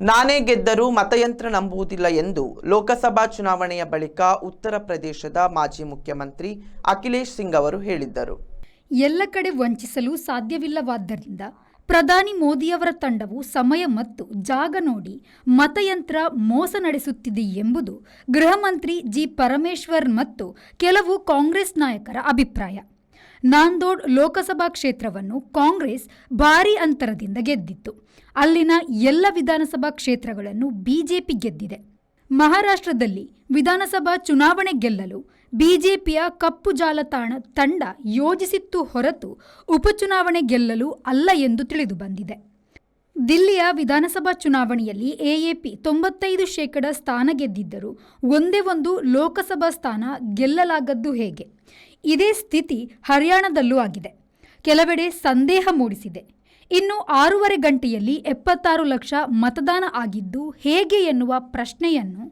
ನಾನೇ ಗೆದ್ದರೂ ಮತಯಂತ್ರ ನಂಬುವುದಿಲ್ಲ ಎಂದು ಲೋಕಸಭಾ ಚುನಾವಣೆಯ ಬಳಿಕ ಉತ್ತರ ಪ್ರದೇಶದ ಮಾಜಿ ಮುಖ್ಯಮಂತ್ರಿ ಅಖಿಲೇಶ್ ಸಿಂಗ್ ಅವರು ಹೇಳಿದ್ದರು. ಎಲ್ಲ ಕಡೆ ವಂಚಿಸಲು ಸಾಧ್ಯವಿಲ್ಲವಾದ್ದರಿಂದ ಪ್ರಧಾನಿ ಮೋದಿಯವರ ತಂಡವು ಸಮಯ ಮತ್ತು ಜಾಗ ನೋಡಿ ಮತಯಂತ್ರ ಮೋಸ ನಡೆಸುತ್ತಿದೆ ಎಂಬುದು ಗೃಹ ಮಂತ್ರಿ ಜಿ ಪರಮೇಶ್ವರ್ ಮತ್ತು ಕೆಲವು ಕಾಂಗ್ರೆಸ್ ನಾಯಕರ ಅಭಿಪ್ರಾಯ. ನಾಂದೋಡ್ ಲೋಕಸಭಾ ಕ್ಷೇತ್ರವನ್ನು ಕಾಂಗ್ರೆಸ್ ಭಾರೀ ಅಂತರದಿಂದ ಗೆದ್ದಿತ್ತು. ಅಲ್ಲಿನ ಎಲ್ಲ ವಿಧಾನಸಭಾ ಕ್ಷೇತ್ರಗಳನ್ನು ಬಿಜೆಪಿ ಗೆದ್ದಿದೆ. ಮಹಾರಾಷ್ಟ್ರದಲ್ಲಿ ವಿಧಾನಸಭಾ ಚುನಾವಣೆ ಗೆಲ್ಲಲು ಬಿಜೆಪಿಯ ಕಪ್ಪು ಜಾಲತಾಣ ತಂಡ ಯೋಜಿಸಿತ್ತು ಹೊರತು ಉಪಚುನಾವಣೆ ಗೆಲ್ಲಲು ಅಲ್ಲ ಎಂದು ತಿಳಿದು ಬಂದಿದೆ. ದಿಲ್ಲಿಯ ವಿಧಾನಸಭಾ ಚುನಾವಣೆಯಲ್ಲಿ ಎಎಪಿ 95% ಸ್ಥಾನ ಗೆದ್ದಿದ್ದರೂ ಒಂದೇ ಒಂದು ಲೋಕಸಭಾ ಸ್ಥಾನ ಗೆಲ್ಲಲಾಗದ್ದು ಹೇಗೆ? ಇದೇ ಸ್ಥಿತಿ ಹರಿಯಾಣದಲ್ಲೂ ಆಗಿದೆ. ಕೆಲವೆಡೆ ಸಂದೇಹ ಮೂಡಿಸಿದೆ. ಇನ್ನು 6.5 ಗಂಟೆಯಲ್ಲಿ 76 ಲಕ್ಷ ಮತದಾನ ಆಗಿದ್ದು ಹೇಗೆ ಎನ್ನುವ ಪ್ರಶ್ನೆಯನ್ನು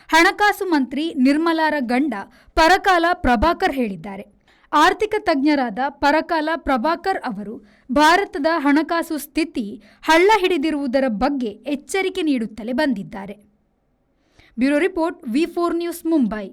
ಹಣಕಾಸು ಮಂತ್ರಿ ನಿರ್ಮಲಾರ ಗಂಡ ಪರಕಾಲ ಪ್ರಭಾಕರ್ ಹೇಳಿದ್ದಾರೆ. ಆರ್ಥಿಕ ತಜ್ಞರಾದ ಪರಕಾಲ ಪ್ರಭಾಕರ್ ಅವರು ಭಾರತದ ಹಣಕಾಸು ಸ್ಥಿತಿ ಹಳ್ಳ ಹಿಡಿದಿರುವುದರ ಬಗ್ಗೆ ಎಚ್ಚರಿಕೆ ನೀಡುತ್ತಲೇ ಬಂದಿದ್ದಾರೆ. Bureau report, V4 news, Mumbai.